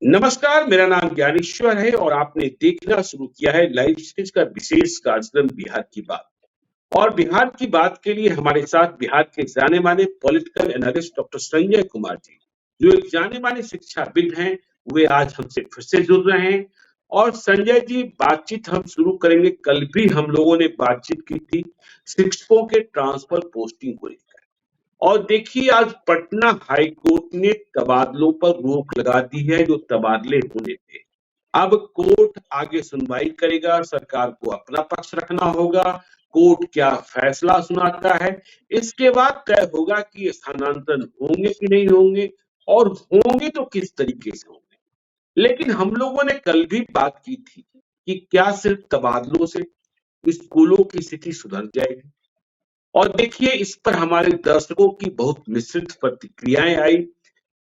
नमस्कार, मेरा नाम ज्ञानेश्वर है और आपने देखना शुरू किया है लाइव स्टेज का विशेष कार्यक्रम बिहार की बात। और बिहार की बात के लिए हमारे साथ बिहार के जाने माने political analyst doctor Sanjay Kumar ji, जो एक जाने माने शिक्षाविद हैं, वे आज हमसे फिर से जुड़ रहे हैं। और संजय जी, बातचीत हम शुरू करेंगे। कल भी हम लोगों ने बातचीत की थी शिक्षकों के ट्रांसफर पोस्टिंग को लेकर। और देखिए, आज पटना हाई कोर्ट ने तबादलों पर रोक लगा दी है, जो तबादले होने थे। अब कोर्ट आगे सुनवाई करेगा, सरकार को अपना पक्ष रखना होगा। कोर्ट क्या फैसला सुनाता है, इसके बाद तय होगा कि स्थानांतरण होंगे कि नहीं होंगे, और होंगे तो किस तरीके से होंगे। लेकिन हम लोगों ने कल भी बात की थी कि क्या सिर्फ तबादलों से स्कूलों की स्थिति सुधर जाएगी। और देखिए, इस पर हमारे दर्शकों की बहुत मिश्रित प्रतिक्रियाएं आई।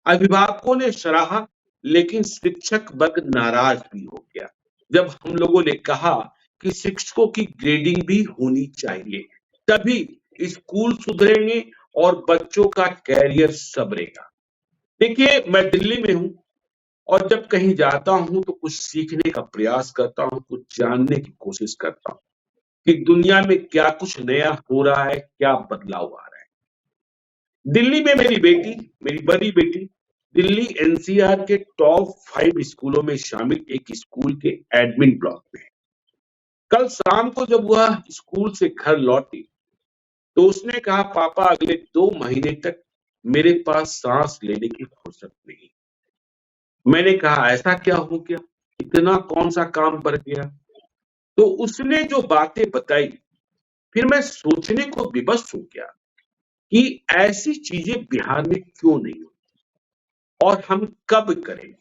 अभिभावकों ने सराहा, लेकिन शिक्षक वर्ग नाराज भी हो गया जब हम लोगों ने कहा कि शिक्षकों की ग्रेडिंग भी होनी चाहिए, तभी स्कूल सुधरेंगे और बच्चों का कैरियर संवरेगा। देखिए, मैं दिल्ली में हूं और जब कहीं जाता हूं तो कुछ सीखने का प्रयास करता हूं, कुछ जानने की कोशिश करता हूं कि दुनिया में क्या कुछ नया हो रहा है, क्या बदलाव आ रहा है। दिल्ली में मेरी बड़ी बेटी दिल्ली एनसीआर के टॉप 5 स्कूलों में शामिल एक स्कूल के एडमिन ब्लॉक में है। कल शाम को जब वह स्कूल से घर लौटी तो उसने कहा, पापा अगले 2 महीने तक मेरे पास सांस लेने की फुर्सत नहीं। मैंने कहा, ऐसा क्या हो गया, इतना कौन सा काम बढ़ गया। तो उसने जो बातें बताई, फिर मैं सोचने को विवश हो गया कि ऐसी चीजें बिहार में क्यों नहीं होती और हम कब करेंगे।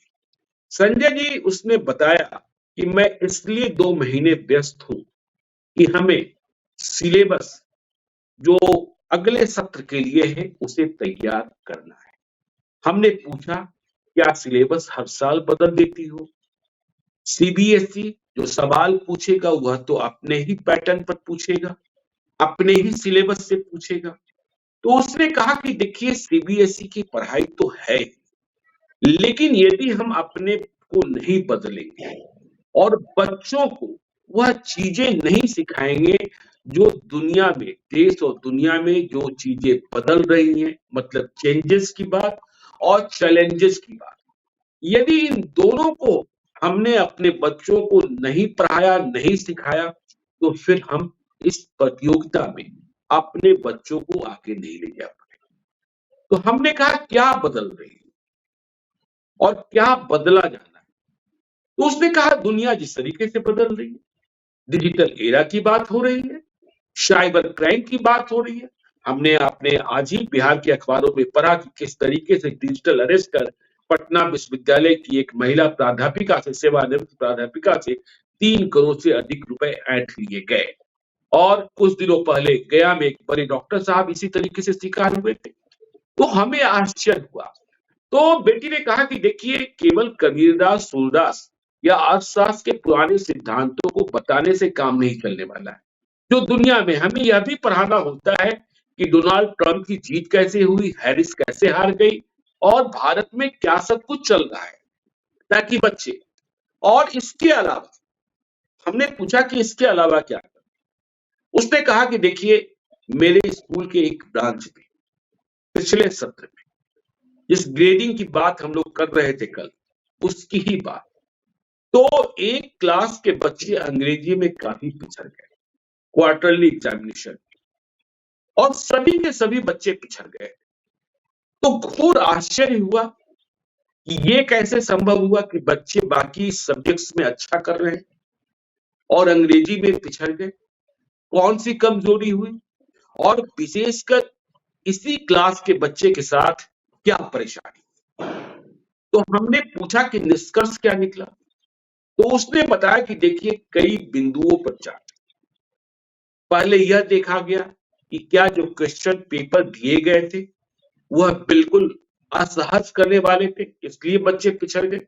संजय जी, उसने बताया कि मैं इसलिए 2 महीने व्यस्त हूं कि हमें सिलेबस जो अगले सत्र के लिए है उसे तैयार करना है। हमने पूछा, क्या सिलेबस हर साल बदल देती हो? सीबीएसई जो सवाल पूछेगा वह तो अपने ही पैटर्न पर पूछेगा, अपने ही सिलेबस से पूछेगा। तो उसने कहा कि देखिए, सीबीएसई की पढ़ाई तो है, लेकिन यदि हम अपने को नहीं बदलेंगे और बच्चों को वह चीजें नहीं सिखाएंगे जो दुनिया में, देश और दुनिया में जो चीजें बदल रही हैं, मतलब चेंजेस की बात और चैलेंजेस की बात, यदि इन दोनों को हमने अपने बच्चों को नहीं पढ़ाया, नहीं सिखाया, तो फिर हम इस प्रतियोगिता में अपने बच्चों को आगे नहीं ले जा पाएंगे। तो हमने कहा, क्या बदल रही है और क्या बदला जाना है। तो उसने कहा, दुनिया जिस तरीके से बदल रही है, डिजिटल एरा की बात हो रही है, साइबर क्राइम की बात हो रही है। हमने अपने आज ही बिहार के अखबारों में पढ़ा कि किस तरीके से डिजिटल अरेस्ट कर पटना विश्वविद्यालय की एक महिला प्राध्यापिका से, सेवानिवृत्त प्राध्यापिका से 3 करोड़ से अधिक रुपए ऐंठ लिए गए। और कुछ दिनों पहले गया में एक बड़े डॉक्टर साहब इसी तरीके से शिकार हुए थे। तो हमें आश्चर्य हुआ। तो बेटी ने कहा कि देखिए, केवल कबीरदास, सूरदास या अर्थशास्त्र के पुराने सिद्धांतों को बताने से काम नहीं चलने वाला है। जो दुनिया में हमें यह भी पढ़ाना होता है कि डोनाल्ड ट्रंप की जीत कैसे हुई, हैरिस कैसे हार गई और भारत में क्या सब कुछ चल रहा है, ताकि बच्चे। और इसके अलावा हमने पूछा कि इसके अलावा क्या कर। उसने कहा कि देखिए, मेरे स्कूल के एक ब्रांच में पिछले सत्र में जिस ग्रेडिंग की बात हम लोग कर रहे थे कल, उसकी ही बात। तो एक क्लास के बच्चे अंग्रेजी में काफी पिछड़ गए क्वार्टरली एग्जामिनेशन, और सभी के सभी बच्चे पिछड़ गए। तो घोर आश्चर्य हुआ कि ये कैसे संभव हुआ कि बच्चे बाकी सब्जेक्ट्स में अच्छा कर रहे हैं और अंग्रेजी में पिछड़ गए। कौन सी कमजोरी हुई और विशेषकर इसी क्लास के बच्चे के साथ क्या परेशानी। तो हमने पूछा कि निष्कर्ष क्या निकला। तो उसने बताया कि देखिए, कई बिंदुओं पर जाकर पहले यह देखा गया कि क्या जो क्वेश्चन पेपर दिए गए थे वह बिल्कुल असहज करने वाले थे, इसलिए बच्चे पिछड़ गए।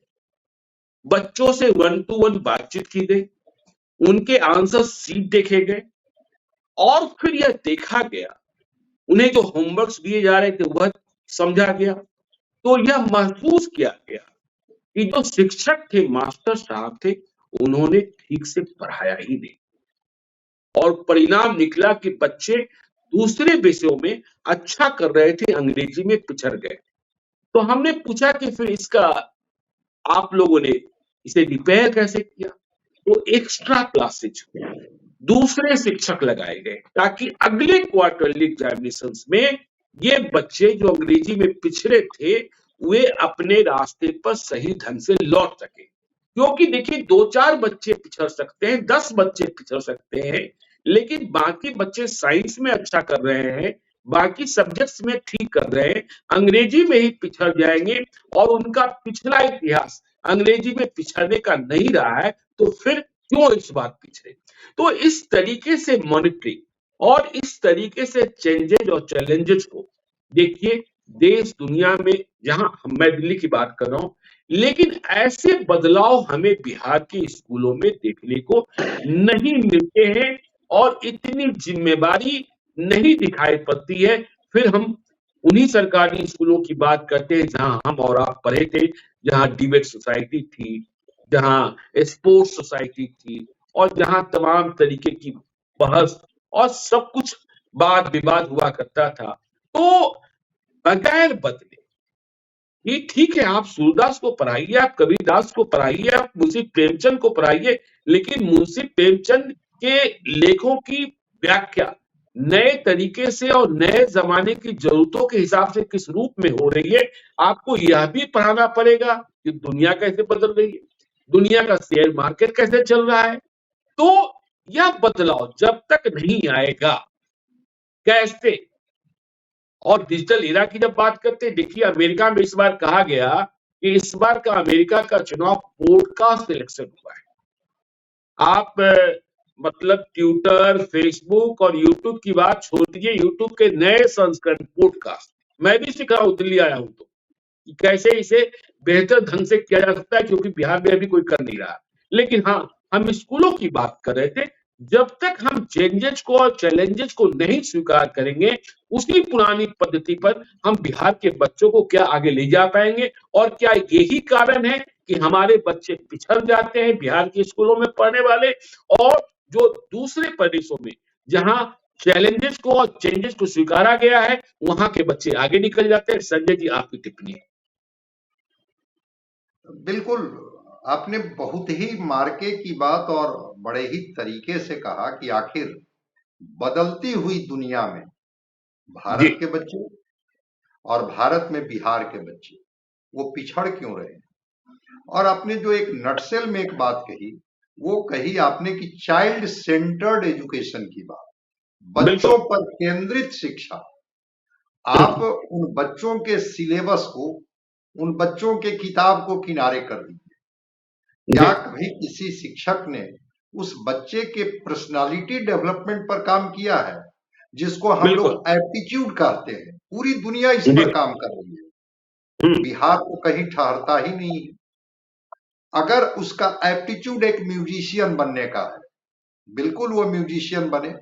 बच्चों से 1 to 1 बातचीत की गई, उनके आंसर शीट देखे गए और फिर यह देखा गया, उन्हें जो होमवर्क्स दिए जा रहे थे वह समझा गया। तो यह महसूस किया गया कि जो शिक्षक थे, मास्टर साहब थे, उन्होंने ठीक से पढ़ाया ही नहीं और परिणाम निकला कि बच्चे दूसरे विषयों में अच्छा कर रहे थे, अंग्रेजी में पिछड़ गए। तो हमने पूछा कि फिर इसका आप लोगों ने इसे रिपेयर कैसे किया? तो एक्स्ट्रा क्लासेज, दूसरे शिक्षक लगाए गए ताकि अगले क्वार्टरली एग्जामिनेशंस में ये बच्चे जो अंग्रेजी में पिछड़े थे वे अपने रास्ते पर सही ढंग से लौट सके। क्योंकि देखिए 2-4 बच्चे पिछड़ सकते हैं, 10 बच्चे पिछड़ सकते हैं, लेकिन बाकी बच्चे साइंस में अच्छा कर रहे हैं, बाकी सब्जेक्ट्स में ठीक कर रहे हैं, अंग्रेजी में ही पिछड़ जाएंगे और उनका पिछला इतिहास अंग्रेजी में पिछड़ने का नहीं रहा है, तो फिर क्यों इस बात पिछड़े? तो इस तरीके से मॉनिटरिंग और इस तरीके से चेंजेज और चैलेंजेस को देखिए देश दुनिया में, जहां मैं दिल्ली की बात कर रहा हूं, लेकिन ऐसे बदलाव हमें बिहार के स्कूलों में देखने को नहीं मिलते हैं और इतनी जिम्मेवारी नहीं दिखाई पड़ती है। फिर हम उन्हीं सरकारी स्कूलों की बात करते हैं जहां हम और आप पढ़े थे, जहां डिबेट सोसाइटी थी, जहां स्पोर्ट्स सोसाइटी थी और जहां तमाम तरीके की बहस और सब कुछ वाद विवाद हुआ करता था। तो बगैर बदले, ये ठीक है आप सूरदास को पढ़ाइए, आप कबीरदास को पढ़ाइए, आप मुंशी प्रेमचंद को पढ़ाइए, लेकिन मुंशी प्रेमचंद के लेखों की व्याख्या नए तरीके से और नए जमाने की जरूरतों के हिसाब से किस रूप में हो रही है, आपको यह भी पढ़ाना पड़ेगा कि दुनिया कैसे बदल रही है, दुनिया का शेयर मार्केट कैसे चल रहा है। तो यह बदलाव जब तक नहीं आएगा कैसे, और डिजिटल एरा की जब बात करते हैं, देखिए अमेरिका में इस बार कहा गया कि इस बार का अमेरिका का चुनाव पॉडकास्ट इलेक्शन हुआ है। आप मतलब ट्विटर, फेसबुक और यूट्यूब की बात छोड़ दीजिए, यूट्यूब के नए संस्करण पॉडकास्ट, मैं भी सीख रहा हूं, दिल्ली आया हूं तो कि कैसे इसे बेहतर ढंग से किया जा सकता है, क्योंकि बिहार में अभी कोई कर नहीं रहा। लेकिन हाँ, हम स्कूलों की बात कर रहे थे, जब तक हम चेंजेस को और चैलेंजेस को नहीं स्वीकार करेंगे, उसी पुरानी पद्धति पर हम बिहार के बच्चों को क्या आगे ले जा पाएंगे? और क्या यही कारण है कि हमारे बच्चे पिछड़ जाते हैं बिहार के स्कूलों में पढ़ने वाले, और जो दूसरे प्रदेशों में जहां चैलेंजेस को और चेंजेस को स्वीकारा गया है, वहां के बच्चे आगे निकल जाते हैं? संजय जी, आपकी टिप्पणी है। बिल्कुल, आपने बहुत ही मार्के की बात और बड़े ही तरीके से कहा कि आखिर बदलती हुई दुनिया में जी, भारत के बच्चे और भारत में बिहार के बच्चे वो पिछड़ क्यों रहे हैं। और आपने जो एक नटसेल में एक बात कही, वो कही आपने कि चाइल्ड सेंटर्ड एजुकेशन की बात, बच्चों बिल्कुल। पर केंद्रित शिक्षा। आप उन बच्चों के सिलेबस को, उन बच्चों के किताब को किनारे कर दीजिए। जी, क्या कभी किसी शिक्षक ने उस बच्चे के पर्सनालिटी डेवलपमेंट पर काम किया है, जिसको हम बिल्कुल। लोग एप्टीट्यूड कहते हैं? पूरी दुनिया इस जी, पर काम कर रही है, हुँ, बिहार को कहीं ठहरता ही नहीं है। अगर उसका एप्टीट्यूड एक म्यूजिशियन बनने का है, बिल्कुल वो म्यूजिशियन बने।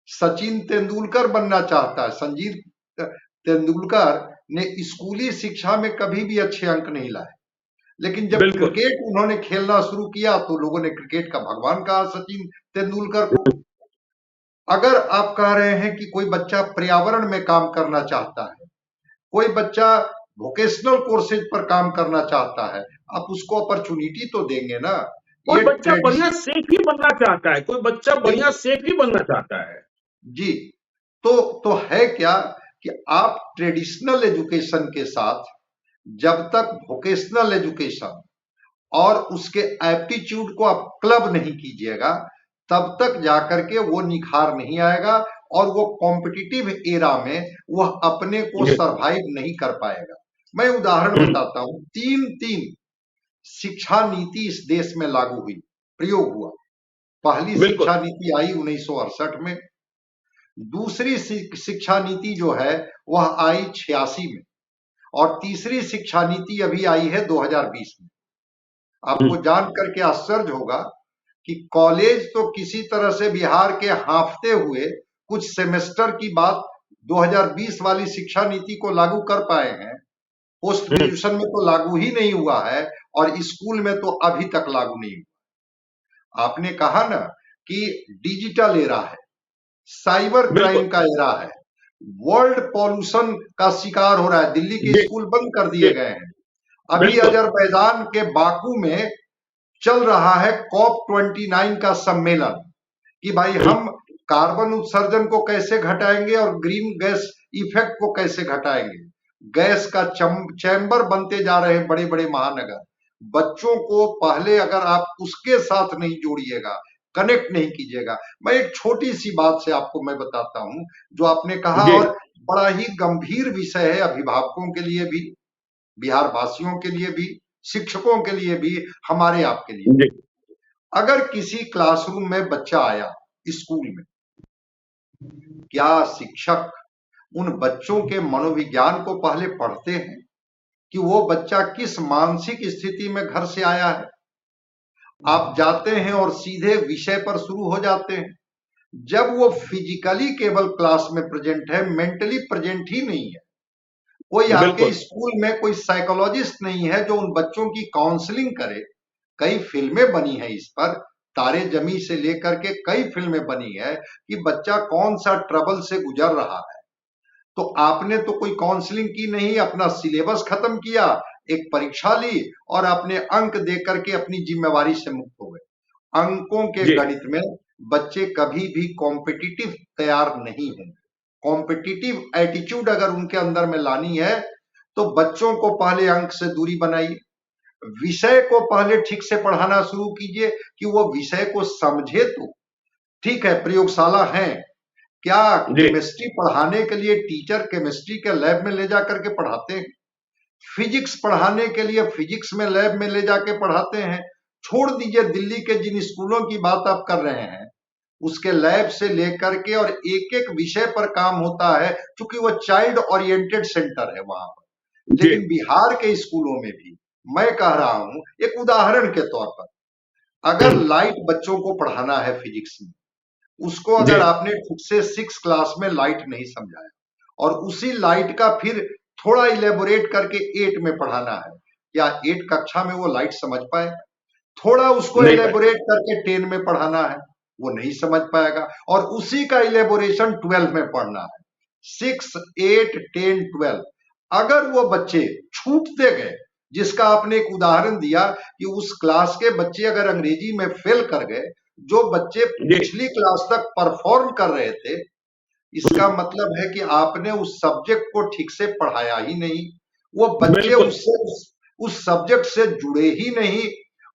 सचिन तेंदुलकर बनना चाहता है, संजीव तेंदुलकर ने स्कूली शिक्षा में कभी भी अच्छे अंक नहीं लाए, लेकिन जब बिल्कुल। क्रिकेट उन्होंने खेलना शुरू किया तो लोगों ने क्रिकेट का भगवान कहा सचिन तेंदुलकर को। अगर आप कह रहे हैं कि कोई बच्चा पर्यावरण में काम करना चाहता है, कोई बच्चा वोकेशनल कोर्सेज पर काम करना चाहता है, आप उसको अपॉर्चुनिटी तो देंगे ना। कोई ये बच्चा बढ़िया ट्रेडिशन, सेठ ही बनना चाहता है, कोई बच्चा बढ़िया बिल्कुल सेठ ही बनना चाहता है। जी। तो है क्या कि आप ट्रेडिशनल एजुकेशन के साथ जब तक वोकेशनल एजुकेशन और उसके एप्टीट्यूड को आप क्लब नहीं कीजिएगा, तब तक जाकर के वो निखार नहीं आएगा और वो कॉम्पिटिटिव एरा में वह अपने को जी, सरवाइव नहीं कर पाएगा। मैं उदाहरण हुँ, बताता हूं। तीन शिक्षा नीति इस देश में लागू हुई, प्रयोग हुआ। पहली बिल्कुल, शिक्षा नीति आई 1968 में, दूसरी शिक्षा नीति जो है वह आई 86 में, और तीसरी शिक्षा नीति अभी आई है 2020 में। हुँ, आपको जान करके आश्चर्य होगा कि कॉलेज तो किसी तरह से बिहार के हांफते हुए कुछ सेमेस्टर की बात 2020 वाली शिक्षा नीति को लागू कर पाए हैं, पोस्ट हुँ, ग्रेजुएशन में तो लागू ही नहीं हुआ है। और स्कूल में तो अभी तक लागू नहीं हुआ। आपने कहा ना कि डिजिटल एरा है, साइबर बिल्कुल। क्राइम का एरा है, वर्ल्ड पॉल्यूशन का शिकार हो रहा है, दिल्ली के जी स्कूल बंद कर दिए जी गए हैं। अभी बिल्कुल। अजरबैजान के बाकू में चल रहा है COP29 का सम्मेलन कि भाई हम कार्बन उत्सर्जन को कैसे घटाएंगे और ग्रीन गैस इफेक्ट को कैसे घटाएंगे। गैस का चैम्बर बनते जा रहे हैं बड़े बड़े महानगर। बच्चों को पहले अगर आप उसके साथ नहीं जोड़िएगा, कनेक्ट नहीं कीजिएगा। मैं एक छोटी सी बात से आपको मैं बताता हूं जो आपने कहा, जी और बड़ा ही गंभीर विषय है अभिभावकों के लिए भी, बिहार वासियों के लिए भी, शिक्षकों के लिए भी, हमारे आपके लिए। जी अगर किसी क्लासरूम में बच्चा आया स्कूल में, क्या शिक्षक उन बच्चों के मनोविज्ञान को पहले पढ़ते हैं कि वो बच्चा किस मानसिक स्थिति में घर से आया है? आप जाते हैं और सीधे विषय पर शुरू हो जाते हैं। जब वो फिजिकली केवल क्लास में प्रेजेंट है, मेंटली प्रेजेंट ही नहीं है। कोई आपके बिल्कुल। स्कूल में कोई साइकोलॉजिस्ट नहीं है जो उन बच्चों की काउंसलिंग करे। कई फिल्में बनी है इस पर, तारे जमी से लेकर के कई फिल्में बनी है कि बच्चा कौन सा ट्रबल से गुजर रहा है। तो आपने तो कोई काउंसलिंग की नहीं, अपना सिलेबस खत्म किया, एक परीक्षा ली और अपने अंक दे करके अपनी जिम्मेवारी से मुक्त हो गए। अंकों के जी गणित में बच्चे कभी भी कॉम्पिटिटिव तैयार नहीं होंगे। कॉम्पिटिटिव एटीट्यूड अगर उनके अंदर में लानी है तो बच्चों को पहले अंक से दूरी बनाइए, विषय को पहले ठीक से पढ़ाना शुरू कीजिए कि वो विषय को समझे। तो ठीक है, प्रयोगशाला है, क्या जी केमिस्ट्री पढ़ाने के लिए टीचर केमिस्ट्री के लैब में ले जाकर के पढ़ाते हैं? फिजिक्स पढ़ाने के लिए फिजिक्स में लैब में ले जाके पढ़ाते हैं? छोड़ दीजिए दिल्ली के जिन स्कूलों की बात आप कर रहे हैं, उसके लैब से लेकर के और एक एक विषय पर काम होता है, क्योंकि वो चाइल्ड ओरिएंटेड सेंटर है वहां पर। जी लेकिन बिहार के स्कूलों में भी मैं कह रहा हूं, एक उदाहरण के तौर पर, अगर लाइट बच्चों को पढ़ाना है फिजिक्स में, उसको जी अगर आपने ठीक से 6 क्लास में लाइट नहीं समझाया और उसी लाइट का फिर थोड़ा इलेबोरेट करके 8 में पढ़ाना है, क्या 8 कक्षा में वो लाइट समझ पाए? थोड़ा उसको नहीं पाए। इलेबोरेट करके 10 में पढ़ाना है, वो नहीं समझ पाएगा, और उसी का इलेबोरेशन 12 में पढ़ना है। 6, 8, 10, 12 अगर वो बच्चे छूटते गए, जिसका आपने एक उदाहरण दिया कि उस क्लास के बच्चे अगर अंग्रेजी में फेल कर गए, जो बच्चे जी पिछली क्लास तक परफॉर्म कर रहे थे, इसका मतलब है कि आपने उस सब्जेक्ट को ठीक से पढ़ाया ही नहीं। वो बच्चे बिल्कुल। उससे उस सब्जेक्ट से जुड़े ही नहीं,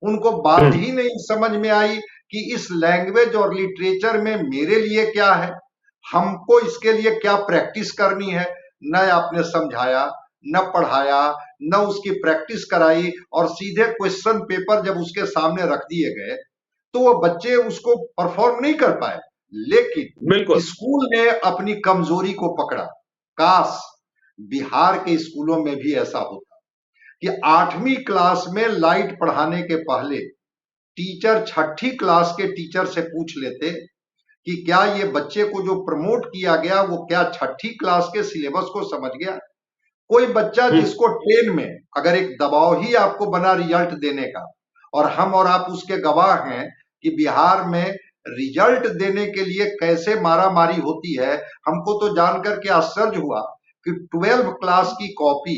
उनको बात ही नहीं समझ में आई कि इस लैंग्वेज और लिटरेचर में मेरे लिए क्या है, हमको इसके लिए क्या प्रैक्टिस करनी है। न आपने समझाया, न पढ़ाया, न उसकी प्रैक्टिस कराई, और सीधे क्वेश्चन पेपर जब उसके सामने रख दिए गए तो वो बच्चे उसको परफॉर्म नहीं कर पाए। लेकिन बिल्कुल। स्कूल ने अपनी कमजोरी को पकड़ा। काश बिहार के स्कूलों में भी ऐसा होता कि 8वीं क्लास में लाइट पढ़ाने के पहले टीचर 6ठी क्लास के टीचर से पूछ लेते कि क्या ये बच्चे को जो प्रमोट किया गया वो क्या 6ठी क्लास के सिलेबस को समझ गया। कोई बच्चा जिसको 10 में अगर एक दबाव ही आपको बना रिजल्ट देने का, और हम और आप उसके गवाह हैं कि बिहार में रिजल्ट देने के लिए कैसे मारामारी होती है। हमको तो जानकर के आश्चर्य हुआ कि 12 क्लास की कॉपी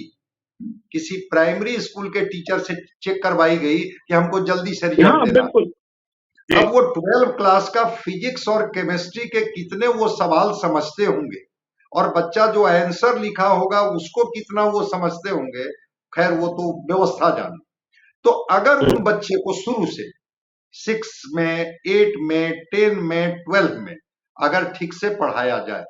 किसी प्राइमरी स्कूल के टीचर से चेक करवाई गई कि हमको जल्दी से रिजल्ट हाँ देना। बिल्कुल। जी अब वो 12 क्लास का फिजिक्स और केमिस्ट्री के कितने वो सवाल समझते होंगे, और बच्चा जो आंसर लिखा होगा उसको कितना वो समझते होंगे, खैर वो तो व्यवस्था जाने। तो अगर उन बच्चे को शुरू से 6 में, 8 में, 10 में, 12 में अगर ठीक से पढ़ाया जाए,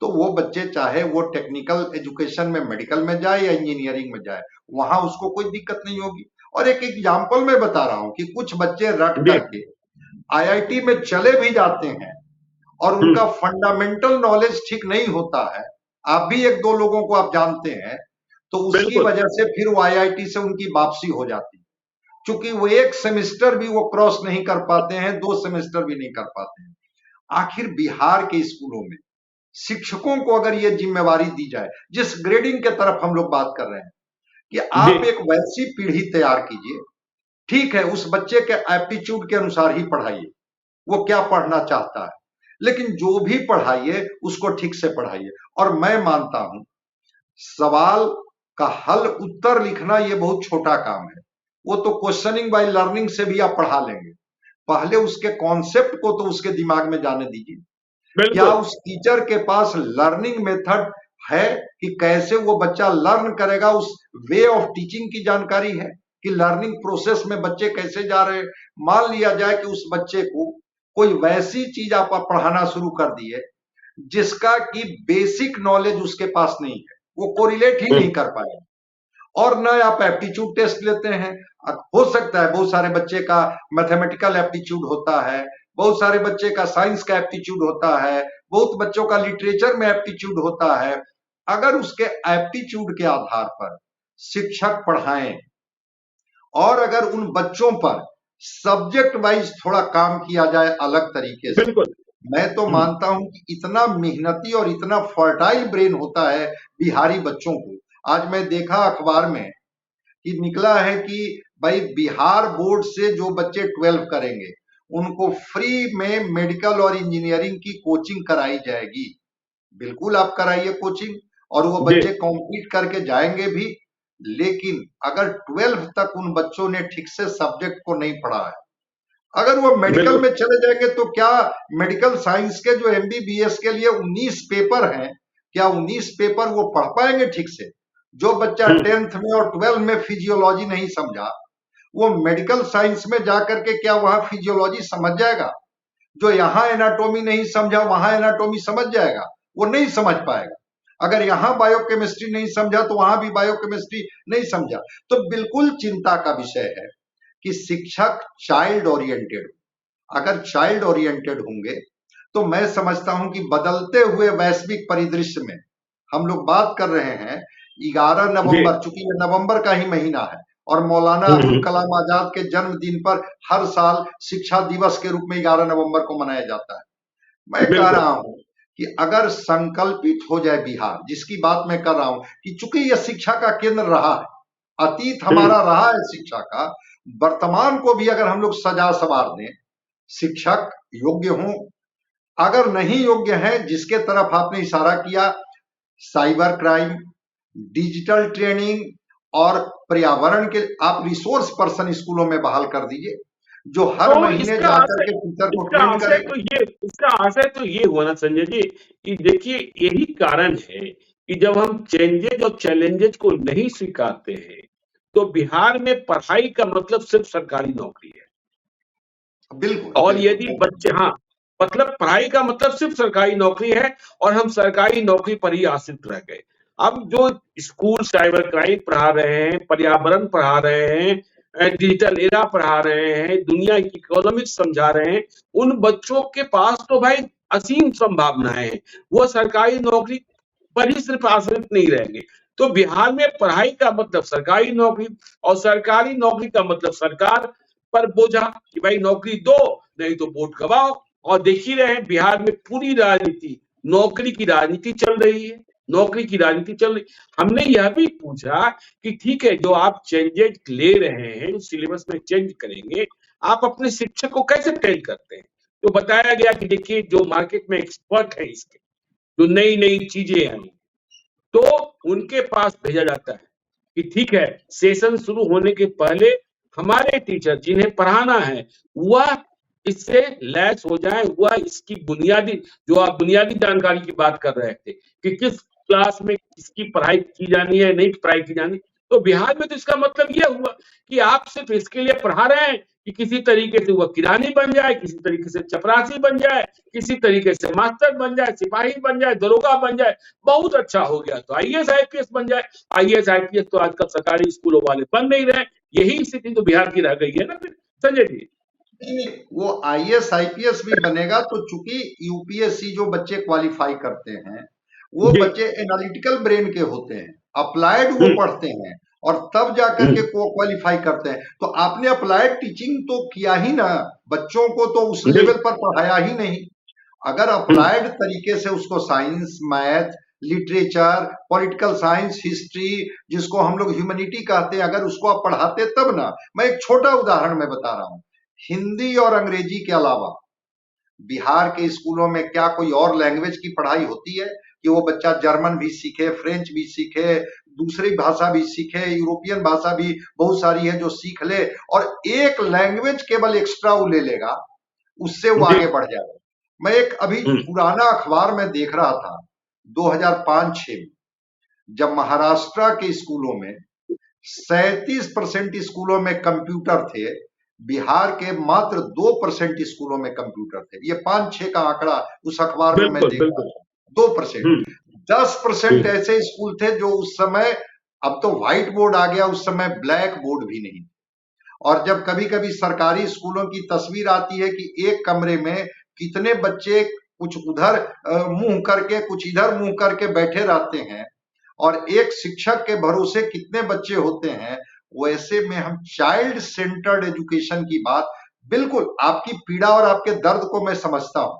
तो वो बच्चे चाहे वो टेक्निकल एजुकेशन में मेडिकल में जाए या इंजीनियरिंग में जाए, वहां उसको कोई दिक्कत नहीं होगी। और एक एग्जाम्पल मैं बता रहा हूं कि कुछ बच्चे रट जी करके आईआईटी में चले भी जाते हैं और उनका फंडामेंटल नॉलेज ठीक नहीं होता है। आप भी एक दो लोगों को आप जानते हैं, तो उसकी बिल्कुल। वजह से फिर वो आईआईटी से उनकी वापसी हो जाती है, क्योंकि वो एक सेमेस्टर भी वो क्रॉस नहीं कर पाते हैं, 2 सेमेस्टर भी नहीं कर पाते हैं। आखिर बिहार के स्कूलों में शिक्षकों को अगर ये जिम्मेवारी दी जाए, जिस ग्रेडिंग के तरफ हम लोग बात कर रहे हैं, कि जी आप एक वैसी पीढ़ी तैयार कीजिए। ठीक है, उस बच्चे के एप्टीट्यूड के अनुसार ही पढ़ाइए, वो क्या पढ़ना चाहता है, लेकिन जो भी पढ़ाइए उसको ठीक से पढ़ाइए। और मैं मानता हूं सवाल का हल उत्तर लिखना ये बहुत छोटा काम है, वो तो क्वेश्चनिंग बाय लर्निंग से भी आप पढ़ा लेंगे। पहले उसके कॉन्सेप्ट को तो उसके दिमाग में जाने दीजिए। क्या बिल्कुल। उस टीचर के पास लर्निंग मेथड है कि कैसे वो बच्चा लर्न करेगा, उस वे ऑफ टीचिंग की जानकारी है कि लर्निंग प्रोसेस में बच्चे कैसे जा रहे हैं। मान लिया जाए कि उस बच्चे को कोई वैसी चीज आप पढ़ाना शुरू कर दिए जिसका कि बेसिक नॉलेज उसके पास नहीं है, वो कोरिलेट ही नहीं कर पाएगा, और न आप एप्टीट्यूड टेस्ट लेते हैं। हो सकता है बहुत सारे बच्चे का मैथमेटिकल एप्टीट्यूड होता है, बहुत सारे बच्चे का साइंस का एप्टीट्यूड होता है, बहुत बच्चों का लिटरेचर में एप्टीट्यूड होता है। अगर उसके एप्टीट्यूड के आधार पर शिक्षक पढ़ाएं और अगर उन बच्चों पर सब्जेक्ट वाइज थोड़ा काम किया जाए अलग तरीके से, बिल्कुल। मैं तो मानता हूं कि इतना मेहनती और इतना फर्टाइल ब्रेन होता है बिहारी बच्चों को। आज मैं देखा अखबार में कि निकला है कि भाई बिहार बोर्ड से जो बच्चे 12 करेंगे उनको फ्री में मेडिकल और इंजीनियरिंग की कोचिंग कराई जाएगी। बिल्कुल आप कराइए कोचिंग, और वो जी बच्चे कॉम्पीट करके जाएंगे भी। लेकिन अगर 12 तक उन बच्चों ने ठीक से सब्जेक्ट को नहीं पढ़ा है, अगर वो मेडिकल बिल्कुल। में चले जाएंगे तो क्या मेडिकल साइंस के जो एमबीबीएस के लिए 19 पेपर हैं, क्या 19 पेपर वो पढ़ पाएंगे ठीक से? जो बच्चा हम्म, 10th में और 12 में फिजियोलॉजी नहीं समझा, वो मेडिकल साइंस में जाकर के क्या वहां फिजियोलॉजी समझ जाएगा? जो यहाँ एनाटोमी नहीं समझा वहां एनाटोमी समझ जाएगा? वो नहीं समझ पाएगा। अगर यहाँ बायोकेमिस्ट्री नहीं समझा तो वहां भी बायोकेमिस्ट्री नहीं समझा। तो बिल्कुल चिंता का विषय है कि शिक्षक चाइल्ड ओरिएंटेड, अगर चाइल्ड ओरिएंटेड होंगे तो मैं समझता हूं कि बदलते हुए वैश्विक परिदृश्य में हम लोग बात कर रहे हैं 11 जी नवंबर, चूंकि ये नवंबर का ही महीना है और मौलाना अबुल हम्म, कलाम आजाद के जन्मदिन पर हर साल शिक्षा दिवस के रूप में 11 नवंबर को मनाया जाता है। मैं कह बिल्कुल। रहा हूं कि अगर संकल्पित हो जाए बिहार, जिसकी बात मैं कर रहा हूं कि चूंकि यह शिक्षा का केंद्र रहा है, अतीत हम्म, हमारा रहा है शिक्षा का, वर्तमान को भी अगर हम लोग सजा सवार दें, शिक्षक योग्य हों, अगर नहीं योग्य हैं जिसके तरफ आपने इशारा किया, साइबर क्राइम, डिजिटल ट्रेनिंग और पर्यावरण के आप रिसोर्स पर्सन स्कूलों में बहाल कर दीजिए जो हर तो महीने इसका जाकर आशय के टीचर को इसका ट्रेन आशय करेंगे। तो ये इसका आशय तो ये हुआ ना संजय जी, कि देखिए यही कारण है कि जब हम चेंजेज और चैलेंजेज को नहीं स्वीकारते हैं तो बिहार में पढ़ाई का मतलब सिर्फ सरकारी नौकरी है। बिल्कुल और बिल्कुल यदि बिल्कुल। बच्चे, हाँ, मतलब पढ़ाई का मतलब सिर्फ सरकारी नौकरी है और हम सरकारी नौकरी पर ही आश्रित रह गए। अब जो स्कूल साइबर क्राइम पढ़ा रहे हैं, पर्यावरण पढ़ा रहे हैं, डिजिटल एरा पढ़ा रहे हैं, दुनिया की इकोनॉमिक्स समझा रहे हैं, उन बच्चों के पास तो भाई असीम संभावनाएं हैं। वो सरकारी नौकरी पर ही सिर्फ आश्रित नहीं रहेंगे। तो बिहार में पढ़ाई का मतलब सरकारी नौकरी और सरकारी नौकरी का मतलब सरकार पर बोझा कि भाई नौकरी दो, नहीं तो वोट गवाओ। और देख ही रहे हैं बिहार में पूरी राजनीति नौकरी की राजनीति चल रही है, नौकरी की राजनीति चल रही। हमने यह भी पूछा कि ठीक है जो आप चेंजेज ले रहे हैं, सिलेबस में चेंज करेंगे, आप अपने शिक्षक को कैसे ट्रेन करते हैं? तो बताया गया कि देखिए जो मार्केट में एक्सपर्ट है इसके, जो नई नई चीजें आई, तो उनके पास भेजा जाता है कि ठीक है सेशन शुरू होने के पहले हमारे टीचर जिन्हें पढ़ाना है वह इससे लैस हो जाए, वह इसकी बुनियादी, जो आप बुनियादी जानकारी की बात कर रहे थे कि किस क्लास में किसकी पढ़ाई की जानी है, नहीं पढ़ाई की जानी। तो बिहार में तो इसका मतलब यह हुआ कि आप सिर्फ इसके लिए पढ़ा रहे हैं कि किसी तरीके से वह किरानी बन जाए, किसी तरीके से चपरासी बन जाए, किसी तरीके से मास्टर बन जाए, सिपाही बन जाए, दरोगा बन जाए। बहुत अच्छा हो गया तो आईएएस आईपीएस बन जाए। आईएएस आईपीएस तो आजकल सरकारी स्कूलों वाले बन नहीं रहे। यही स्थिति तो बिहार की रह गई है ना फिर संजय जी। नहीं, वो आईएएस आईपीएस भी बनेगा तो चूंकि यूपीएससी जो बच्चे क्वालिफाई करते हैं वो जी बच्चे एनालिटिकल ब्रेन के होते हैं, अप्लाइड वो हम्म, पढ़ते हैं और तब जाकर के हम्म, को क्वालिफाई करते हैं। तो आपने अप्लाइड टीचिंग तो किया ही ना, बच्चों को तो उस जी लेवल पर पढ़ाया ही नहीं। अगर हम्म, अप्लाइड तरीके से उसको science, math, literature, political science, history, जिसको हम लोग ह्यूमैनिटी कहते हैं, अगर उसको आप पढ़ाते तब ना। मैं एक छोटा उदाहरण मैं बता रहा हूं, हिंदी और अंग्रेजी के अलावा बिहार के स्कूलों में क्या कोई और लैंग्वेज की पढ़ाई होती है कि वो बच्चा जर्मन भी सीखे, फ्रेंच भी सीखे, दूसरी भाषा भी सीखे, यूरोपियन भाषा भी बहुत सारी है जो सीख ले, और एक लैंग्वेज केवल एक्स्ट्रा वो ले लेगा, उससे वो जी। आगे बढ़ जाएगा। मैं एक अभी पुराना अखबार में देख रहा था 2005-6 में, जब महाराष्ट्र के स्कूलों में 37% स्कूलों में कंप्यूटर थे, बिहार के मात्र 2% स्कूलों में कंप्यूटर थे। ये 5-6 का आंकड़ा उस अखबार में मैं बिल्कुल देख रहा बिल्कुल। था। 2%, 10% हम्म, ऐसे स्कूल थे जो उस समय, अब तो व्हाइट बोर्ड आ गया, उस समय ब्लैक बोर्ड भी नहीं। और जब कभी कभी सरकारी स्कूलों की तस्वीर आती है कि एक कमरे में कितने बच्चे कुछ उधर मुंह करके, कुछ इधर मुंह करके बैठे रहते हैं, और एक शिक्षक के भरोसे कितने बच्चे होते हैं, वैसे में हम चाइल्ड सेंटर्ड एजुकेशन की बात, बिल्कुल आपकी पीड़ा और आपके दर्द को मैं समझता हूं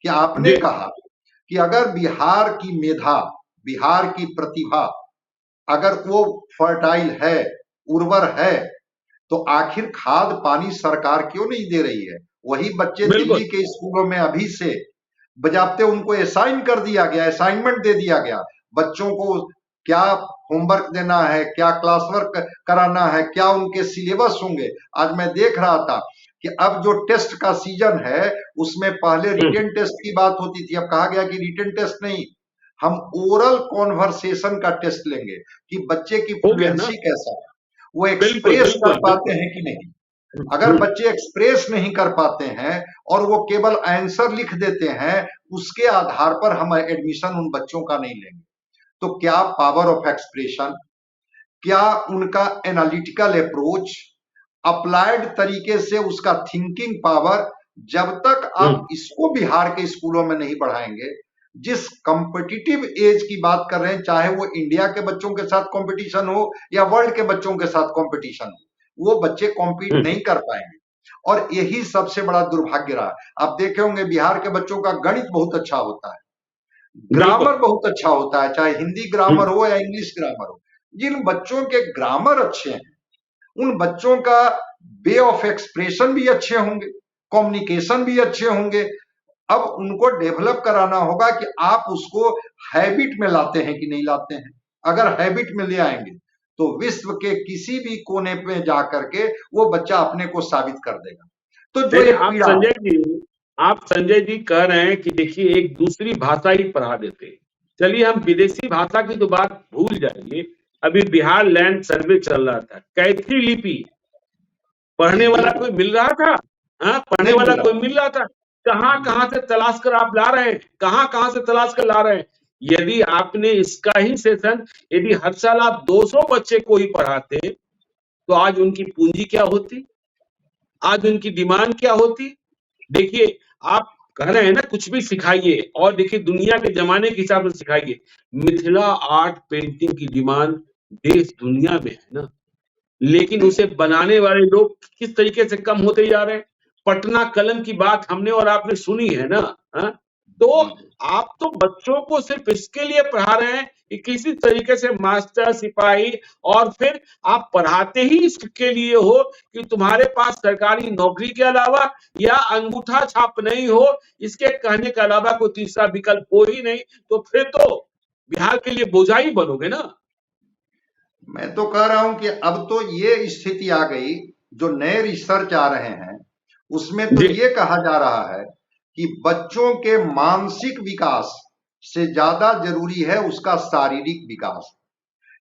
कि आपने जी। कहा कि अगर बिहार की मेधा, बिहार की प्रतिभा अगर वो फर्टाइल है, उर्वर है, तो आखिर खाद पानी सरकार क्यों नहीं दे रही है? वही बच्चे बिल्कुल दिल्ली के स्कूलों में अभी से बजाते, उनको असाइन कर दिया गया, असाइनमेंट दे दिया गया, बच्चों को क्या होमवर्क देना है, क्या क्लास वर्क कराना है, क्या उनके सिलेबस होंगे। आज मैं देख रहा था कि अब जो टेस्ट का सीजन है, उसमें पहले रिटेन टेस्ट की बात होती थी, अब कहा गया कि रिटेन टेस्ट नहीं, हम ओरल कॉन्वर्सेशन का टेस्ट लेंगे कि बच्चे की हो गया ना। फ्लुएंसी कैसा है, वो बिल्कुल एक्सप्रेस कर बिल्कुल पाते बिल्कुल। हैं कि नहीं। अगर बच्चे एक्सप्रेस नहीं कर पाते हैं और वो केवल आंसर लिख देते हैं, उसके आधार पर हम एडमिशन उन बच्चों का नहीं लेंगे। तो क्या पावर ऑफ एक्सप्रेशन, क्या उनका एनालिटिकल अप्रोच, अप्लाइड तरीके से उसका थिंकिंग पावर, जब तक आप इसको बिहार के स्कूलों में नहीं बढ़ाएंगे, जिस कॉम्पिटिटिव एज की बात कर रहे हैं, चाहे वो इंडिया के बच्चों के साथ कंपटीशन हो या वर्ल्ड के बच्चों के साथ कंपटीशन हो, वो बच्चे कॉम्पीट नहीं कर पाएंगे। और यही सबसे बड़ा दुर्भाग्य रहा। आप देखे होंगे बिहार के बच्चों का गणित बहुत अच्छा होता है, बिल्कुल। ग्रामर बहुत अच्छा होता है, चाहे हिंदी ग्रामर हो या इंग्लिश ग्रामर हो। जिन बच्चों के ग्रामर अच्छे हैं, उन बच्चों का वे ऑफ एक्सप्रेशन भी अच्छे होंगे, कम्युनिकेशन भी अच्छे होंगे। अब उनको डेवलप कराना होगा कि आप उसको हैबिट में लाते हैं कि नहीं लाते हैं। अगर हैबिट में ले आएंगे तो विश्व के किसी भी कोने पे जाकर के वो बच्चा अपने को साबित कर देगा। तो जो नहीं एक आप पीड़ा है, संजय जी, आप संजय जी कह रहे हैं कि देखिए एक दूसरी भाषा ही पढ़ा देते। चलिए हम विदेशी भाषा की तो बात भूल जाइए। अभी बिहार लैंड सर्वे चल रहा था, कैथी लिपि जी पढ़ने वाला कोई बिल्कुल, मिल रहा था? हाँ, पढ़ने नहीं वाला मिल रहा। कोई मिल रहा था? कहाँ कहाँ से तलाश कर आप ला रहे हैं, कहाँ कहाँ से तलाश कर ला रहे हैं? यदि आपने इसका ही सेशन, यदि हर साल आप 200 बच्चे को ही पढ़ाते, तो आज उनकी पूंजी क्या होती, आज उनकी डिमांड क्या होती? देखिए, आप कह रहे हैं ना कुछ भी सिखाइए, और देखिए दुनिया के जमाने के हिसाब से सिखाइए। मिथिला आर्ट पेंटिंग की डिमांड देश दुनिया में है ना, लेकिन उसे बनाने वाले लोग किस तरीके से कम होते जा रहे हैं। पटना कलम की बात हमने और आपने सुनी है ना। हाँ? तो बिल्कुल, आप तो बच्चों को सिर्फ इसके लिए पढ़ा रहे हैं कि किसी तरीके से मास्टर सिपाही, और फिर आप पढ़ाते ही इसके लिए हो कि तुम्हारे पास सरकारी नौकरी के अलावा या अंगूठा छाप नहीं हो, इसके कहने के अलावा कोई तीसरा विकल्प हो ही नहीं। तो फिर तो बिहार के लिए बोझा ही बनोगे ना। मैं तो कह रहा हूं कि अब तो ये स्थिति आ गई, जो नए रिसर्च आ रहे हैं उसमें तो जी। ये कहा जा रहा है कि बच्चों के मानसिक विकास से ज्यादा जरूरी है उसका शारीरिक विकास।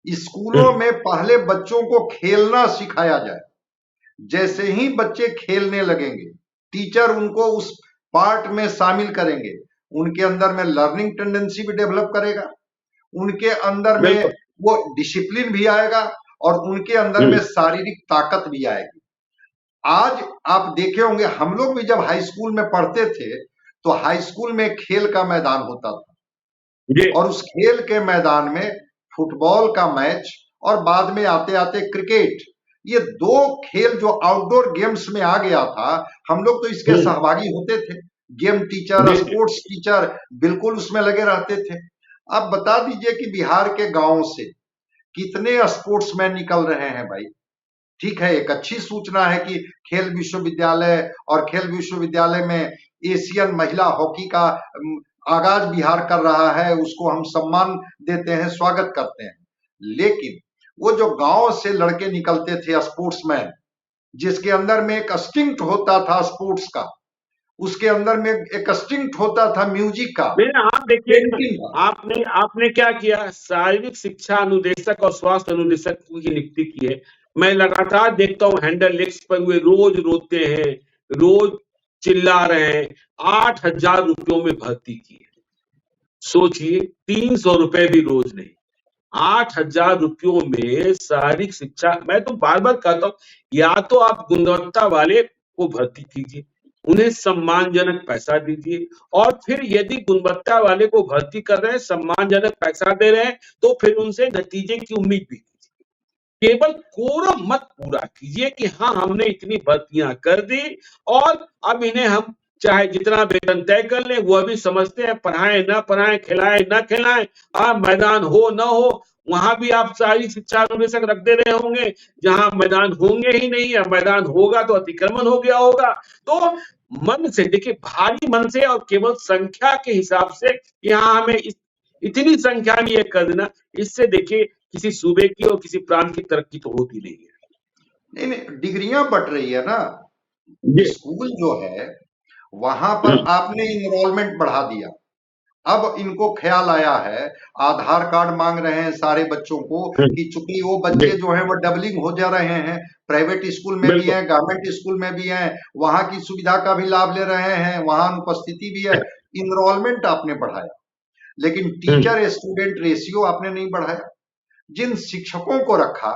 स्कूलों में पहले बच्चों को खेलना सिखाया जाए, जैसे ही बच्चे खेलने लगेंगे, टीचर उनको उस पार्ट में शामिल करेंगे, उनके अंदर में लर्निंग टेंडेंसी भी डेवलप करेगा, उनके अंदर में बिल्कुल। वो डिसिप्लिन भी आएगा, और उनके अंदर में शारीरिक ताकत भी आएगी। आज आप देखे होंगे, हम लोग भी जब हाई स्कूल में पढ़ते थे तो हाई स्कूल में खेल का मैदान होता था, जी। और उस खेल के मैदान में फुटबॉल का मैच, और बाद में आते आते क्रिकेट, ये दो खेल जो आउटडोर गेम्स में आ गया था, हम लोग तो इसके सहभागी होते थे। गेम टीचर, जी। स्पोर्ट्स टीचर बिल्कुल उसमें लगे रहते थे। आप बता दीजिए कि बिहार के गांवों से कितने स्पोर्ट्समैन निकल रहे हैं भाई। ठीक है, एक अच्छी सूचना है कि खेल विश्वविद्यालय और खेल विश्वविद्यालय में एशियन महिला हॉकी का आगाज बिहार कर रहा है, उसको हम सम्मान देते हैं, स्वागत करते हैं। लेकिन वो जो गांव से लड़के निकलते थे स्पोर्ट्समैन, जिसके अंदर में एक इंस्टिंक्ट होता था स्पोर्ट्स का, उसके अंदर में एक इंस्टिंक्ट होता था म्यूजिक का, मेरे आप देखिए ना, पेंटिंग का। आपने आपने क्या किया, शारीरिक शिक्षा अनुदेशक और स्वास्थ्य अनुदेशक की नियुक्ति की है। मैं लगातार देखता हूँ हैंडल लिंक्स पर वे रोज रोते हैं, रोज चिल्ला रहे हैं। 8,000 रुपयों में भर्ती की है। सोचिए, 300 रुपए भी रोज नहीं, 8,000 रुपयों में शारीरिक शिक्षा। मैं तो बार बार कहता हूँ, या तो आप गुणवत्ता वाले को भर्ती कीजिए, उन्हें सम्मानजनक पैसा दीजिए, और फिर यदि गुणवत्ता वाले को भर्ती कर रहे हैं, सम्मानजनक पैसा दे रहे हैं, तो फिर उनसे नतीजे की उम्मीद भी कीजिए। केवल कोरम मत पूरा कीजिए कि हाँ हमने इतनी भर्तियां कर दी और अब इन्हें हम चाहे जितना वेतन तय कर ले। वो अभी समझते हैं पढ़ाएं ना पढ़ाएं, खिलाएं ना खिलाएं, मैदान हो ना हो, वहां भी आप शारीरिक शिक्षा अनुदेशक रख दे रहे होंगे जहां मैदान होंगे ही नहीं, या मैदान होगा तो अतिक्रमण हो गया होगा। तो मन से देखिए, भारी मन से और केवल संख्या के हिसाब से यहाँ हमें इतनी संख्या में ये कर देना, इससे देखिए किसी सूबे की और किसी प्रांत की तरक्की तो होती नहीं है। नहीं नहीं, डिग्रियां बट रही है ना। जी। स्कूल जो है वहां पर आपने इनरोलमेंट बढ़ा दिया। अब इनको ख्याल आया है, आधार कार्ड मांग रहे हैं सारे बच्चों को, कि चूंकि वो बच्चे जो हैं वो डबलिंग हो जा रहे हैं, प्राइवेट स्कूल में भी हैं, गवर्नमेंट स्कूल में भी हैं, वहां की सुविधा का भी लाभ ले रहे हैं, वहां अनुपस्थिति भी है। इनरोलमेंट आपने बढ़ाया, लेकिन टीचर स्टूडेंट रेशियो आपने नहीं बढ़ाया। जिन शिक्षकों को रखा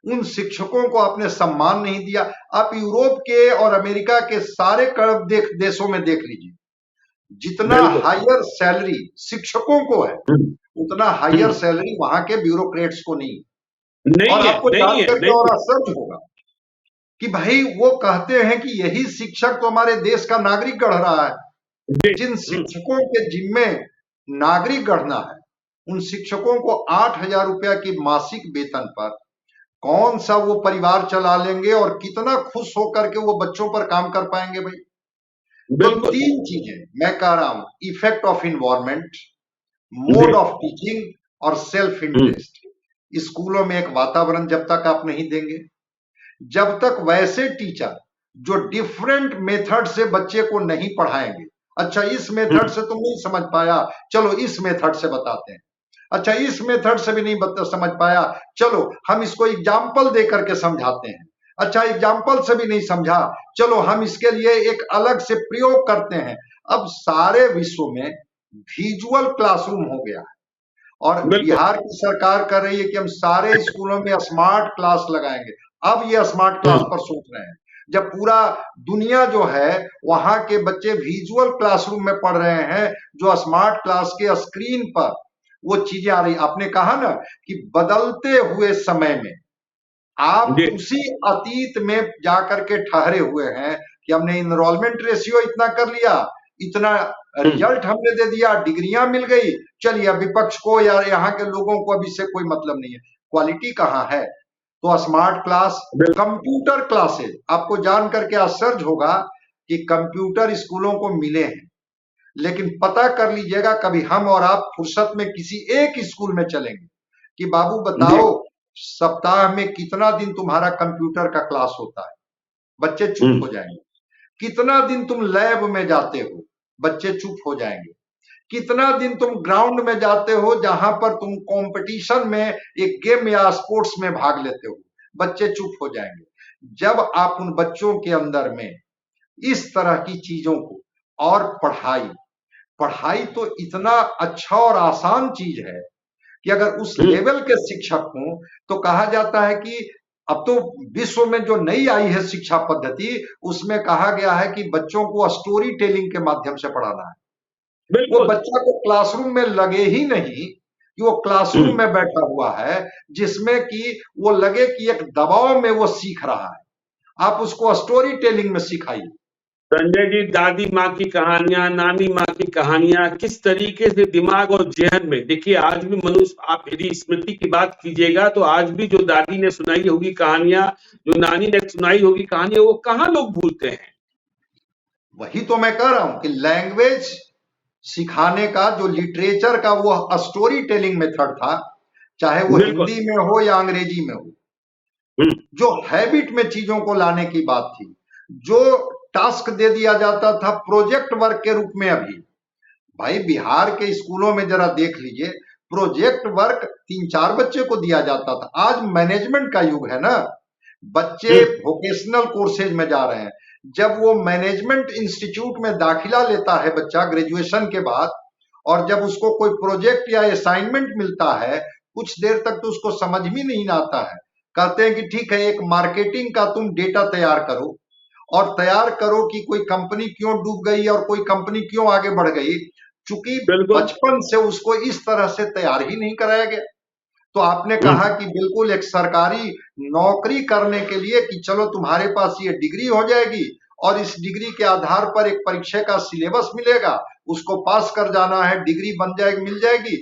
उन शिक्षकों को आपने सम्मान नहीं दिया। आप यूरोप के और अमेरिका के सारे देशों में देख लीजिए, जितना हायर सैलरी शिक्षकों को है उतना हायर सैलरी वहां के ब्यूरोक्रेट्स को नहीं। और आपको जानकर और आश्चर्य होगा कि भाई वो कहते हैं कि यही शिक्षक तो हमारे देश का नागरिक गढ़ रहा है। जिन शिक्षकों के जिम्मे नागरिक गढ़ना है, उन शिक्षकों को 8,000 रुपया की मासिक वेतन पर कौन सा वो परिवार चला लेंगे और कितना खुश होकर के वो बच्चों पर काम कर पाएंगे भाई। तो 3 चीजें मैं कह रहा हूं, effect of environment, mode of teaching और सेल्फ इंटरेस्ट। स्कूलों में एक वातावरण जब तक आप नहीं देंगे, जब तक वैसे टीचर जो डिफरेंट मेथड से बच्चे को नहीं पढ़ाएंगे, अच्छा इस मेथड से तुम नहीं समझ पाया, चलो इस मेथड से बताते हैं, अच्छा इस मेथड से भी नहीं समझ पाया, चलो हम इसको एग्जाम्पल दे करके समझाते हैं, अच्छा एग्जाम्पल से भी नहीं समझा, चलो हम इसके लिए एक अलग से प्रयोग करते हैं। अब सारे विश्व में विजुअल क्लासरूम हो गया है, और बिहार की सरकार कर रही है कि हम सारे स्कूलों में स्मार्ट क्लास लगाएंगे। अब ये स्मार्ट क्लास पर सोच रहे हैं, जब पूरा दुनिया जो है वहां के बच्चे विजुअल क्लासरूम में पढ़ रहे हैं, जो स्मार्ट क्लास के स्क्रीन पर वो चीजें आ रही। आपने कहा ना कि बदलते हुए समय में आप उसी अतीत में जाकर के ठहरे हुए हैं कि हमने इनरोलमेंट रेशियो इतना कर लिया, इतना रिजल्ट हमने दे दिया, डिग्रियां मिल गई, चलिए विपक्ष को या यहाँ के लोगों को अभी से कोई मतलब नहीं है। क्वालिटी कहाँ है? तो स्मार्ट क्लास, कंप्यूटर क्लासेज, आपको जान करके आश्चर्य होगा कि कंप्यूटर स्कूलों को मिले हैं, लेकिन पता कर लीजिएगा कभी हम और आप फुर्सत में किसी एक स्कूल में चलेंगे कि बाबू बताओ सप्ताह में कितना दिन तुम्हारा कंप्यूटर का क्लास होता है, बच्चे चुप हो जाएंगे। कितना दिन तुम लैब में जाते हो, बच्चे चुप हो जाएंगे। कितना दिन तुम ग्राउंड में जाते हो जहां पर तुम कंपटीशन में एक गेम या स्पोर्ट्स में भाग लेते हो, बच्चे चुप हो जाएंगे। जब आप उन बच्चों के अंदर में इस तरह की चीजों को, और पढ़ाई तो इतना अच्छा और आसान चीज है कि अगर उस लेवल के शिक्षक हों तो कहा जाता है कि अब तो विश्व में जो नई आई है शिक्षा पद्धति, उसमें कहा गया है कि बच्चों को स्टोरी टेलिंग के माध्यम से पढ़ाना है। वो बच्चा को क्लासरूम में लगे ही नहीं कि वो क्लासरूम में बैठा हुआ है, जिसमें कि वो लगे कि एक दबाव में वो सीख रहा है। आप उसको स्टोरी टेलिंग में सिखाइए, संजय जी, दादी माँ की कहानियां, नानी माँ की कहानियां, किस तरीके से दिमाग और जहन में, देखिए आज भी मनुष्य, आप यदि स्मृति की बात कीजिएगा तो आज भी जो दादी ने सुनाई होगी कहानियां, जो नानी ने सुनाई होगी कहानियां, वो कहाँ लोग भूलते हैं। वही तो मैं कह रहा हूं कि लैंग्वेज सिखाने का जो लिटरेचर का वो स्टोरी टेलिंग मेथड था, चाहे वो बिल्कुल। हिंदी में हो या अंग्रेजी में हो, हम्म। जो हैबिट में चीजों को लाने की बात थी, जो टास्क दे दिया जाता था प्रोजेक्ट वर्क के रूप में। अभी भाई बिहार के स्कूलों में जरा देख लीजिए, प्रोजेक्ट वर्क 3-4 बच्चे को दिया जाता था। आज मैनेजमेंट का युग है ना, बच्चे हम्म। वोकेशनल कोर्सेज में जा रहे हैं। जब वो मैनेजमेंट इंस्टीट्यूट में दाखिला लेता है बच्चा ग्रेजुएशन के बाद, और जब उसको कोई प्रोजेक्ट या असाइनमेंट मिलता है, कुछ देर तक तो उसको समझ भी नहीं आता है। कहते हैं कि ठीक है, एक मार्केटिंग का तुम डेटा तैयार करो, और तैयार करो कि कोई कंपनी क्यों डूब गई और कोई कंपनी क्यों आगे बढ़ गई। चूंकि बिल्कुल। बचपन से उसको इस तरह से तैयार ही नहीं कराया गया। तो आपने कहा हम्म। कि बिल्कुल एक सरकारी नौकरी करने के लिए कि चलो तुम्हारे पास ये डिग्री हो जाएगी, और इस डिग्री के आधार पर एक परीक्षा का सिलेबस मिलेगा, उसको पास कर जाना है, डिग्री बन जाएगी, मिल जाएगी,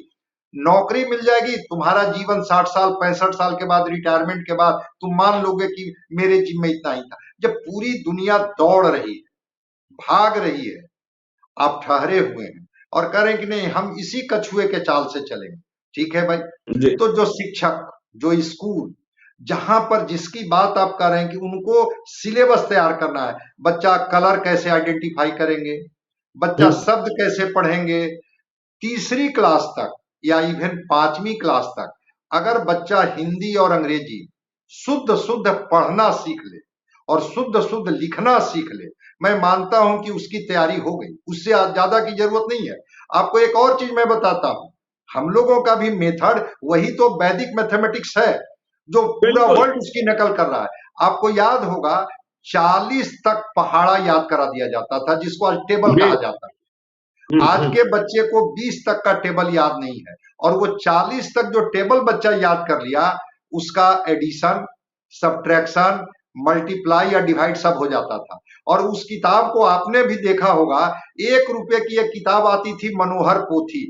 नौकरी मिल जाएगी, तुम्हारा जीवन 60 साल 65 साल के बाद रिटायरमेंट के बाद तुम मान लोगे कि मेरे जीवन में इतना ही था। जब पूरी दुनिया दौड़ रही है, भाग रही है, आप ठहरे हुए हैं और कह रहे हैं कि नहीं हम इसी कछुए के चाल से चलेंगे। ठीक है भाई, जी। तो जो शिक्षक, जो स्कूल, जहां पर जिसकी बात आप कर रहे हैं कि उनको सिलेबस तैयार करना है, बच्चा कलर कैसे आइडेंटिफाई करेंगे, बच्चा हम्म। शब्द कैसे पढ़ेंगे, तीसरी क्लास तक या इवन 5वीं क्लास तक अगर बच्चा हिंदी और अंग्रेजी शुद्ध शुद्ध पढ़ना सीख ले और शुद्ध शुद्ध लिखना सीख ले, मैं मानता हूं कि उसकी तैयारी हो गई, उससे ज्यादा की जरूरत नहीं है। आपको एक और चीज मैं बताता हूं, हम लोगों का भी मेथड वही तो वैदिक मैथमेटिक्स है, जो पूरा बिल्कुल। वर्ल्ड उसकी नकल कर रहा है। आपको याद होगा 40 तक पहाड़ा याद करा दिया जाता था, जिसको आज टेबल जी। कहा जाता है। हम्म। आज हम्म। के बच्चे को 20 तक का टेबल याद नहीं है, और वो 40 तक जो टेबल बच्चा याद कर लिया, उसका एडिशन, सब्ट्रैक्शन, मल्टीप्लाई या डिवाइड सब हो जाता था। और उस किताब को आपने भी देखा होगा, 1 रुपए की एक किताब आती थी मनोहर पोथी,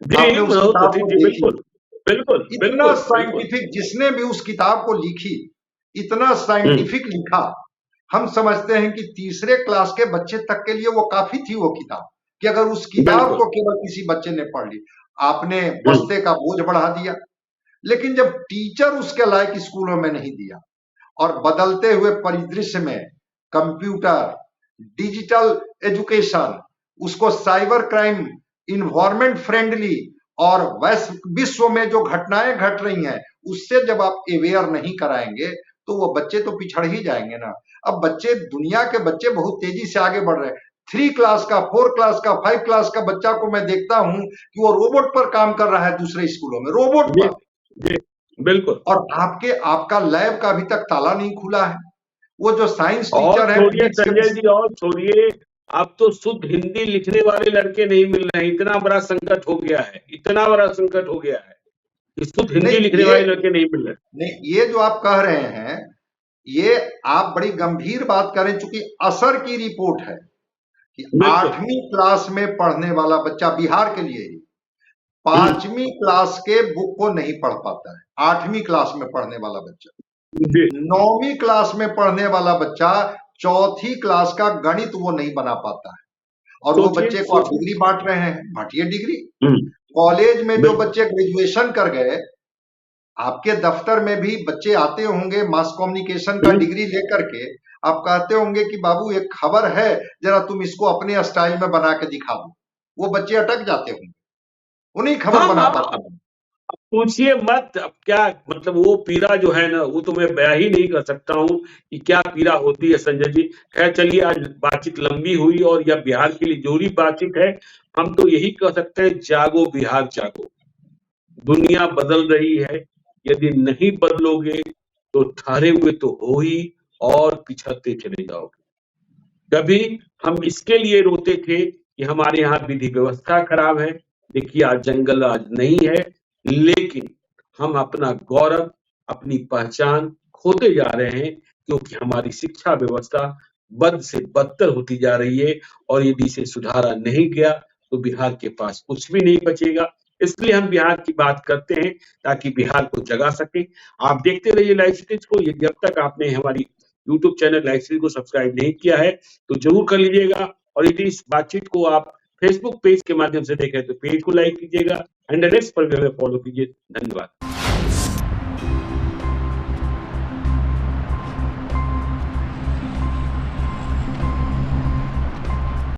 जी। आपने उस किताब मनोहर, को जी देखी। बिल्कुल। बिल्कुल। इतना बिल्कुल। बिल्कुल। साइंटिफिक, जिसने भी उस किताब को लिखी, इतना हम्म। साइंटिफिक लिखा। हम समझते हैं कि तीसरे क्लास के बच्चे तक के लिए वो काफी थी वो किताब, कि अगर उस किताब बिल्कुल। को केवल किसी बच्चे ने पढ़ ली, आपने हम्म। बस्ते का बोझ बढ़ा दिया। लेकिन जब टीचर उसके लायक स्कूलों में नहीं दिया, और बदलते हुए परिदृश्य में कंप्यूटर, डिजिटल एजुकेशन, उसको साइबर क्राइम, इन्वायरमेंट फ्रेंडली, और विश्व में जो घटनाएं घट रही हैं उससे जब आप अवेयर नहीं कराएंगे, तो वो बच्चे तो पिछड़ ही जाएंगे ना। अब बच्चे, दुनिया के बच्चे बहुत तेजी से आगे बढ़ रहे हैं। 3 क्लास का, 4 क्लास का, 5 क्लास का बच्चा को मैं देखता हूं कि वो रोबोट पर काम कर रहा है, दूसरे स्कूलों में रोबोट जी। पर। जी। बिल्कुल। और आपका लैब का अभी तक ताला नहीं खुला है। वो जो साइंस और टीचर है छोड़िए फिजिक्स संजय के, जी, और छोड़िए, अब तो शुद्ध हिंदी लिखने वाले लड़के नहीं मिल रहे हैं। इतना बड़ा संकट हो गया है, इतना बड़ा संकट हो गया है कि शुद्ध हिंदी नहीं लिखने ये वाले लड़के नहीं मिल रहे। नहीं, ये जो आप कह रहे हैं, ये आप बड़ी गंभीर बात करें, चूंकि असर की रिपोर्ट है कि बिल्कुल। 8वीं क्लास में पढ़ने वाला बच्चा, बिहार के लिए ही, हम्म। 5वीं क्लास के बुक को नहीं पढ़ पाता है। 8वीं क्लास में पढ़ने वाला बच्चा, जी। 9वीं क्लास में पढ़ने वाला बच्चा, 4थी क्लास का गणित वो नहीं बना पाता है। और वो सोचिए बच्चे को आप सोचिए। डिग्री बांट रहे हैं, बांटिए डिग्री। हम्म। कॉलेज में जो बिल्कुल। बच्चे ग्रेजुएशन कर गए, आपके दफ्तर में भी बच्चे आते होंगे मास कम्युनिकेशन का हम्म। डिग्री लेकर के, आप कहते होंगे कि बाबू एक खबर है, जरा तुम इसको अपने स्टाइल में बना के दिखा दो। वो बच्चे अटक जाते होंगे, वो नहीं खबर हाँ बना हाँ, पाते अब हैं। पूछिए मत। अब क्या मतलब, वो पीड़ा जो है ना, वो तो मैं बयां ही नहीं कर सकता हूँ कि क्या पीड़ा होती है संजय जी। खैर चलिए, आज बातचीत लंबी हुई और यह बिहार के लिए जरूरी बातचीत है। हम तो यही कह सकते हैं, जागो बिहार जागो। दुनिया बदल रही है, यदि नहीं बदलोगे तो ठहरे हुए तो हो ही, और पिछड़ते चले जाओगे। कभी हम इसके लिए रोते थे कि हमारे यहाँ विधि व्यवस्था खराब है, देखिए आज जंगल आज नहीं है, लेकिन हम अपना गौरव, अपनी पहचान खोते जा रहे हैं, क्योंकि हमारी शिक्षा व्यवस्था बद से बदतर होती जा रही है और यदि इसे सुधारा नहीं गया तो बिहार के पास कुछ भी नहीं बचेगा। इसलिए हम बिहार की बात करते हैं ताकि बिहार को जगा सके। आप देखते रहिए लाइव स्टेज को। यदि अब तक आपने हमारी यूट्यूब चैनल लाइव स्टेज को सब्सक्राइब नहीं किया है तो जरूर कर लीजिएगा, और यदि इस बातचीत को आप फेसबुक पेज के माध्यम से देखें तो पेज को लाइक कीजिएगा, एंड नेक्स्ट पर फॉलो कीजिए। धन्यवाद।